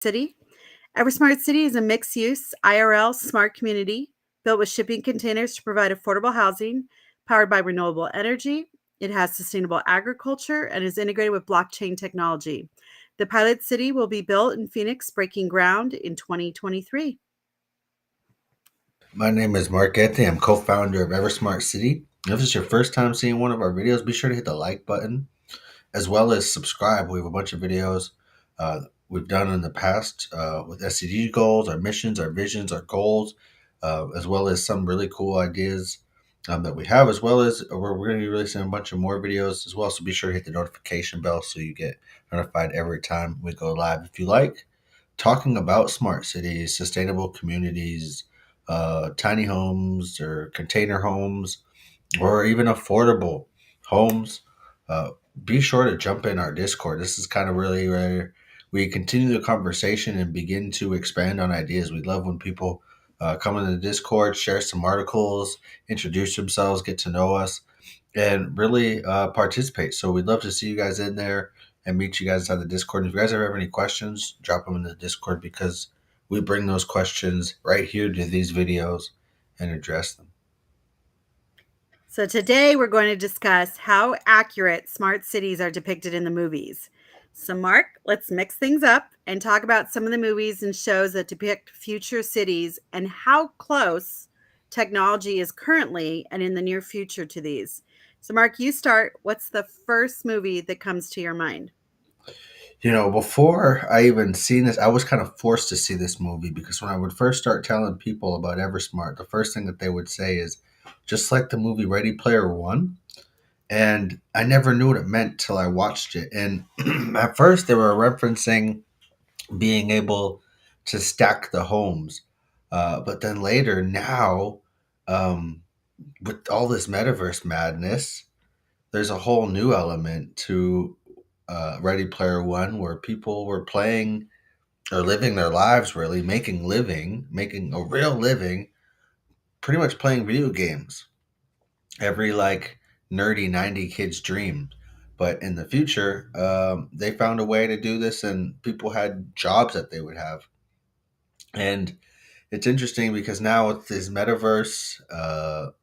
City. EverSmart City is a mixed use IRL smart community built with shipping containers to provide affordable housing, powered by renewable energy. It has sustainable agriculture and is integrated with blockchain technology. The pilot city will be built in Phoenix, breaking ground in 2023. My name is Mark Anthony. I'm co-founder of EverSmart City. If this is your first time seeing one of our videos, be sure to hit the like button as well as subscribe. We have a bunch of videos uh, we've done in the past with SCD goals, our missions, our visions, our goals, as well as some really cool ideas that we have, as well as we're going to be releasing a bunch of more videos as well. So be sure to hit the notification bell so you get notified every time we go live. If you like talking about smart cities, sustainable communities, tiny homes or container homes, or even affordable homes, uh, be sure to jump in our Discord. This is kind of really where we continue the conversation and begin to expand on ideas. We love when people come in the Discord, share some articles, introduce themselves, get to know us, and really participate. So we'd love to see you guys in there and meet you guys inside the Discord. If you guys ever have any questions, drop them in the Discord because we bring those questions right here to these videos and address them. So, today we're going to discuss how accurate smart cities are depicted in the movies. So, Mark, let's mix things up and talk about some of the movies and shows that depict future cities and how close technology is currently and in the near future to these. So, Mark, you start. What's the first movie that comes to your mind? You know, before I even seen this, I was kind of forced to see this movie because when I would first start telling people about Eversmart, the first thing that they would say is just like the movie Ready Player One. And I never knew what it meant till I watched it. And at first, they were referencing being able to stack the homes. But then later, now, um, with all this metaverse madness, there's a whole new element to Ready Player One where people were playing or living their lives really, making a real living, pretty much playing video games. Every like nerdy 90 kid's dream. But in the future, they found a way to do this, and people had jobs that they would have. And it's interesting because now with these metaverse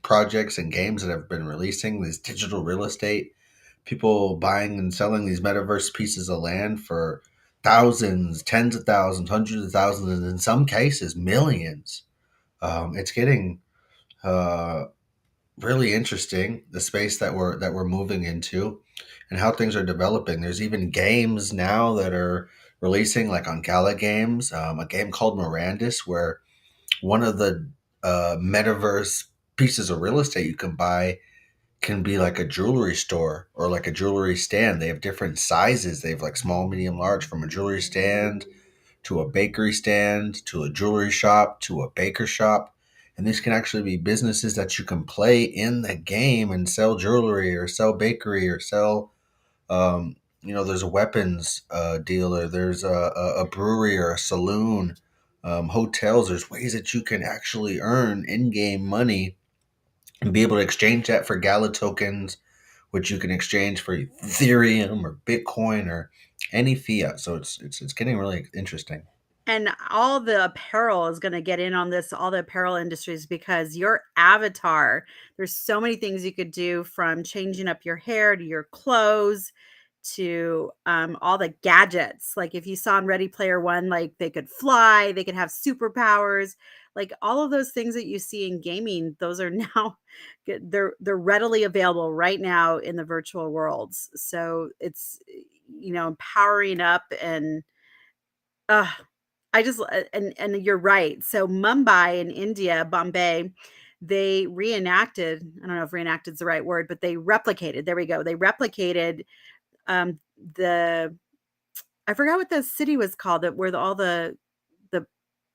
projects and games that have been releasing, this digital real estate, people buying and selling these metaverse pieces of land for thousands, tens of thousands, hundreds of thousands, and in some cases, millions. It's getting uh, really interesting the space that we're moving into and how things are developing. There's even games now that are releasing, like on Gala Games, a game called Mirandus, where one of the metaverse pieces of real estate you can buy can be like a jewelry store or like a jewelry stand. They have different sizes. They have like small, medium, large, from a jewelry stand to a bakery stand to a jewelry shop to a baker shop. And these can actually be businesses that you can play in the game and sell jewelry or sell bakery or sell, there's a weapons dealer, there's a brewery or a saloon, hotels. There's ways that you can actually earn in game money and be able to exchange that for Gala tokens, which you can exchange for Ethereum or Bitcoin or any fiat. So it's getting really interesting. And all the apparel is gonna get in on this, all the apparel industries, because your avatar, there's so many things you could do from changing up your hair to your clothes to all the gadgets. Like if you saw in Ready Player One, like they could fly, they could have superpowers, like all of those things that you see in gaming, those are now they're readily available right now in the virtual worlds. So it's empowering up and uh I just and you're right. So Mumbai in India, Bombay, they reenacted, I don't know if reenacted is the right word, but they replicated. There we go. They replicated um the I forgot what the city was called that where all the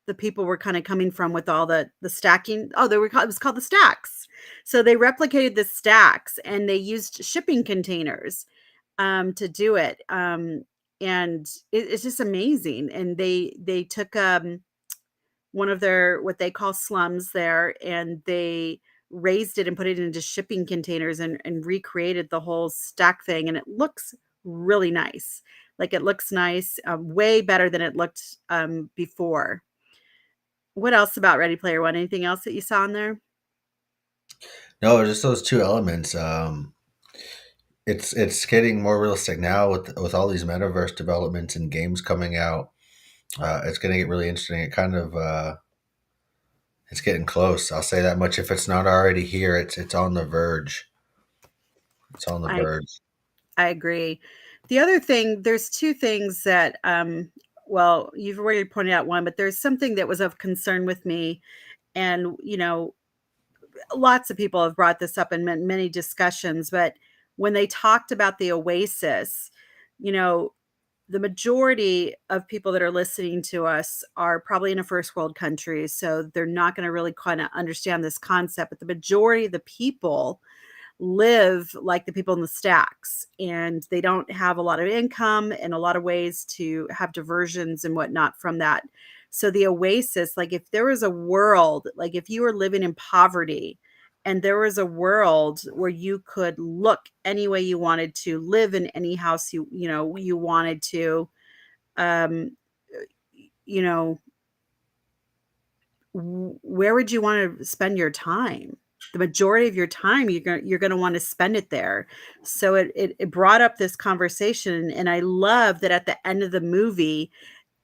the people were kind of coming from with all the stacking. Oh, it was called the stacks. So they replicated the stacks and they used shipping containers to do it. And it's just amazing. And they took one of their what they call slums there, and they raised it and put it into shipping containers and recreated the whole stack thing, and it looks really nice. Like it looks nice, way better than it looked before. What else about Ready Player One? Anything else that you saw in there? No, just those two elements. It's getting more realistic now with all these metaverse developments and games coming out. It's going to get really interesting. It's getting close. I'll say that much. If it's not already here, it's on the verge. It's on the I verge. I agree. The other thing, there's two things that well, you've already pointed out one, but there's something that was of concern with me. And, lots of people have brought this up in many discussions, but when they talked about the oasis, you know, the majority of people that are listening to us are probably in a first world country, so they're not going to really kind of understand this concept. But the majority of the people live like the people in the stacks, and they don't have a lot of income and a lot of ways to have diversions and whatnot from that. So the oasis, like if there was a world, like if you were living in poverty and there was a world where you could look any way you wanted to, live in any house you wanted to, um you know where would you want to spend your time? The majority of your time, you're gonna want to spend it there. So it brought up this conversation, and I love that at the end of the movie,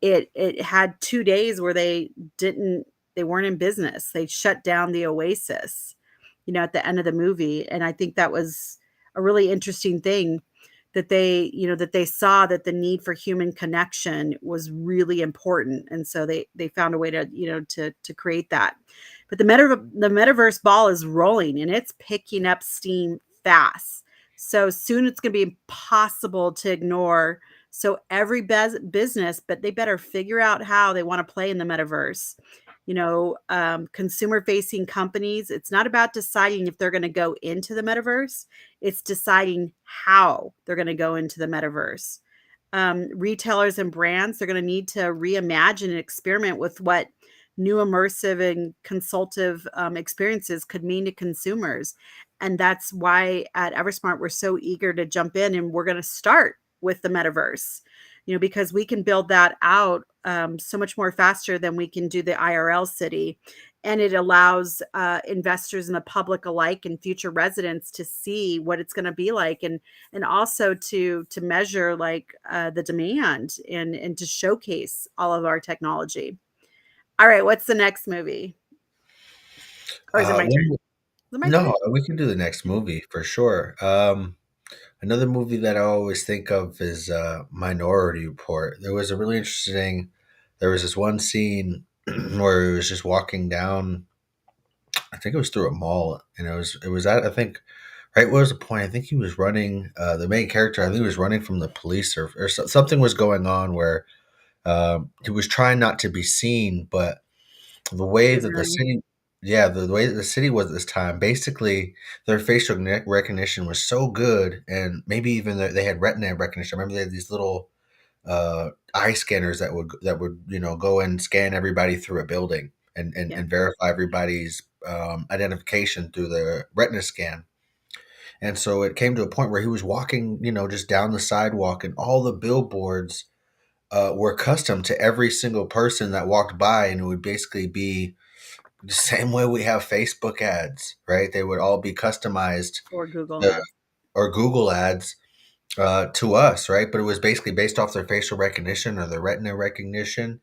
it had 2 days where didn't they weren't in business. They shut down the Oasis, at the end of the movie, and I think that was a really interesting thing that they saw that the need for human connection was really important, and so they found a way to create that. But the metaverse ball is rolling, and it's picking up steam fast. So soon it's going to be impossible to ignore. So every business, but they better figure out how they want to play in the metaverse. Consumer facing companies, it's not about deciding if they're going to go into the metaverse, it's deciding how they're going to go into the metaverse. Retailers and brands, they're going to need to reimagine and experiment with what new immersive and consultative experiences could mean to consumers. And that's why at EverSmart, we're so eager to jump in, and we're going to start with the metaverse, because we can build that out so much more faster than we can do the IRL city. And it allows investors and the public alike and future residents to see what it's going to be like, and also to measure like the demand and to showcase all of our technology. All right, what's the next movie? Or is it my turn? One, Is it my turn? no, we can do the next movie for sure. Another movie that I always think of is Minority Report. There was this one scene where he was just walking down. I think it was through a mall, and it was at, I think, right. What was the point? I think he was running. The main character, I think, he was running from the police, or something was going on where he was trying not to be seen, but the way that the Prison. city, yeah, the way that the city was at this time, basically their facial recognition was so good, and maybe even they had retina recognition. I remember they had these little eye scanners that would go and scan everybody through a building and, Yeah. and verify everybody's identification through the retina scan. And so it came to a point where he was walking, just down the sidewalk, and all the billboards were custom to every single person that walked by, and it would basically be the same way we have Facebook ads, right? They would all be customized, Or Google uh, ads. or Google ads to us, right? But it was basically based off their facial recognition or their retina recognition.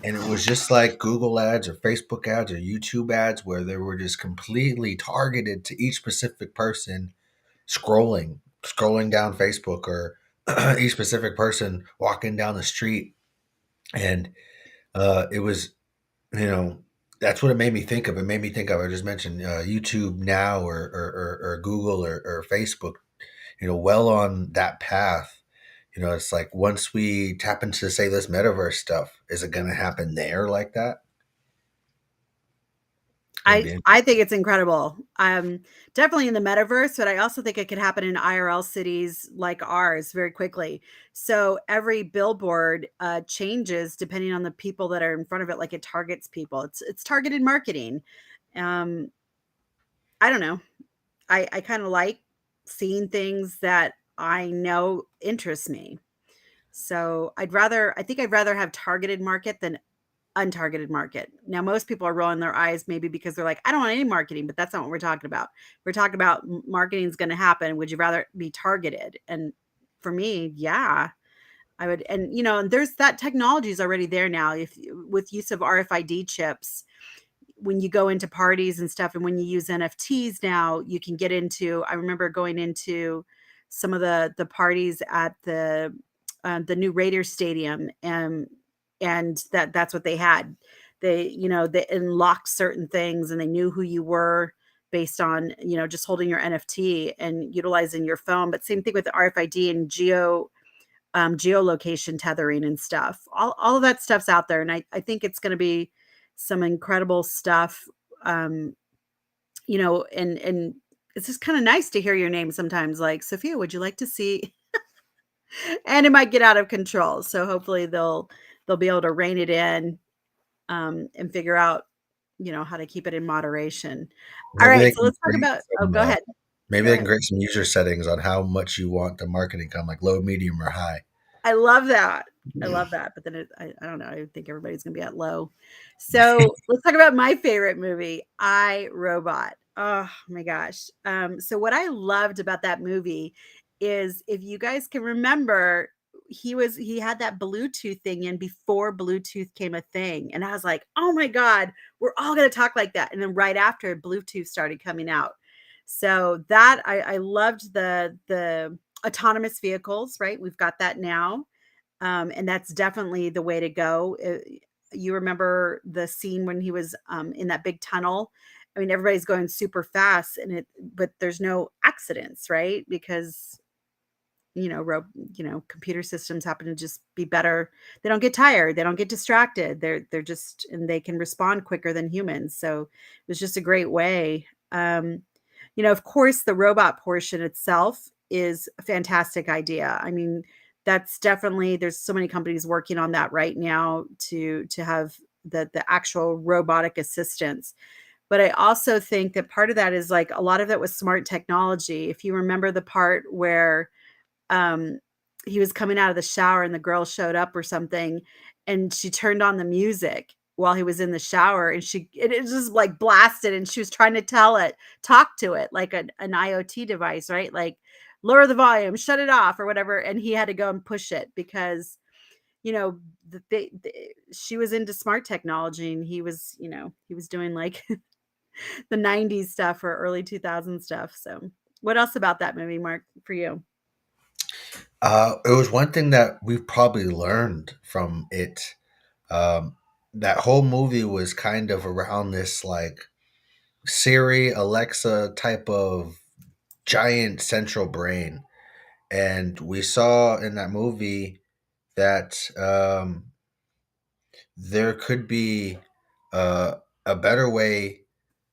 And it was just like Google ads or Facebook ads or YouTube ads where they were just completely targeted to each specific person scrolling down Facebook, or each specific person walking down the street. And it was, you know, that's what it made me think of. It made me think of, I just mentioned YouTube now, or Google, or Facebook, well on that path. It's like once we tap into, say, this metaverse stuff, is it going to happen there like that? It's going to I be I interesting. think it's incredible. Definitely in the metaverse, but I also think it could happen in IRL cities like ours very quickly. So every billboard changes depending on the people that are in front of it. Like it targets people. It's targeted marketing. Um, I don't know. I kind of like seeing things that I know interest me. So I think I'd rather have targeted market than untargeted market. Now, most people are rolling their eyes maybe because they're like, I don't want any marketing, but that's not what we're talking about. We're talking about marketing is going to happen. Would you rather be targeted? And for me, yeah, I would. And, and there's that technology is already there now. If with use of RFID chips, when you go into parties and stuff, and when you use NFTs now, you can get into. I remember going into some of the parties at the new Raiders stadium, and that's what they had. They unlocked certain things, and they knew who you were based on just holding your NFT and utilizing your phone. But same thing with the RFID and geolocation tethering and stuff. All of that stuff's out there, and I think it's going to be some incredible stuff. Um, and it's just kind of nice to hear your name sometimes, like Sophia. Would you like to see? And it might get out of control. So hopefully they'll be able to rein it in, and figure out how to keep it in moderation. All Maybe right, they so can let's talk create about. Oh, some. go ahead. Maybe Go they can ahead. create some user settings on how much you want the marketing come, like low, medium, or high. I love that. I love that, but then I don't know, I think everybody's gonna be at low. So, let's talk about my favorite movie, I, Robot. Oh my gosh. So what I loved about that movie is, if you guys can remember, he had that Bluetooth thing in before Bluetooth came a thing, and I was like, "Oh my god, we're all gonna talk like that," and then right after, Bluetooth started coming out. So that I loved the autonomous vehicles, right? We've got that now. And that's definitely the way to go. You remember the scene when he was in that big tunnel? I mean, everybody's going super fast, but there's no accidents, right? Because computer systems happen to just be better. They don't get tired, they don't get distracted. They're just, and they can respond quicker than humans. So it was just a great way. Of course, the robot portion itself is a fantastic idea. I mean, that's definitely, there's so many companies working on that right now to have the actual robotic assistance. But I also think that part of that is, like, a lot of it was smart technology. If you remember the part where um, he was coming out of the shower and the girl showed up or something, and she turned on the music while he was in the shower, and it just like blasted, and she was trying to talk to it like an IoT device, right? Like, lower the volume, shut it off or whatever. And he had to go and push it because, you know, she was into smart technology, and he was doing like the 90s stuff or early 2000s stuff. So what else about that movie, Mark, for you? It was one thing that we probably learned from it. Um, that whole movie was kind of around this like Siri, Alexa type of giant central brain. And we saw in that movie that there could be uh, a better way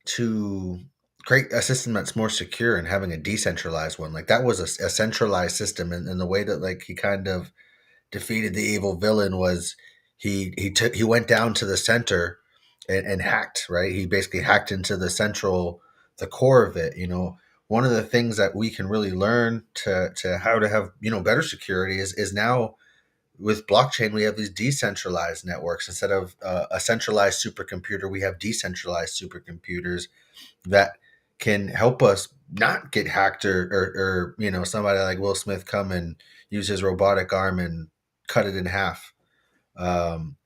to create a system that's more secure and having a decentralized one. Like that was a centralized system, and the way that like he kind of defeated the evil villain was he went down to the center and hacked, right. He basically hacked into the core of it. One of the things that we can really learn to how to have better security is now with blockchain we have these decentralized networks instead of a centralized supercomputer. We have decentralized supercomputers that can help us not get hacked or somebody like Will Smith come and use his robotic arm and cut it in half. um,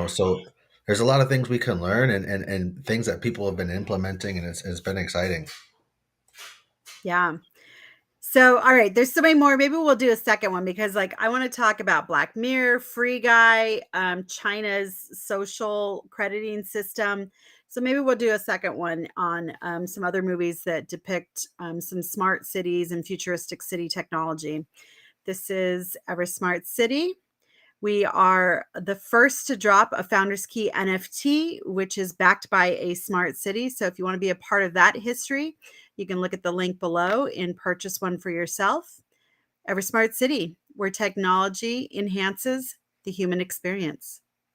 so there's a lot of things we can learn and things that people have been implementing, and it's been exciting. Yeah. So, all right, there's so many more. Maybe we'll do a second one because, like, I want to talk about Black Mirror, Free Guy, China's social crediting system. So maybe we'll do a second one on some other movies that depict some smart cities and futuristic city technology. This is EverSmart City. We are the first to drop a Founders Key NFT, which is backed by a smart city. So if you want to be a part of that history, you can look at the link below and purchase one for yourself. EverSmart City, where technology enhances the human experience.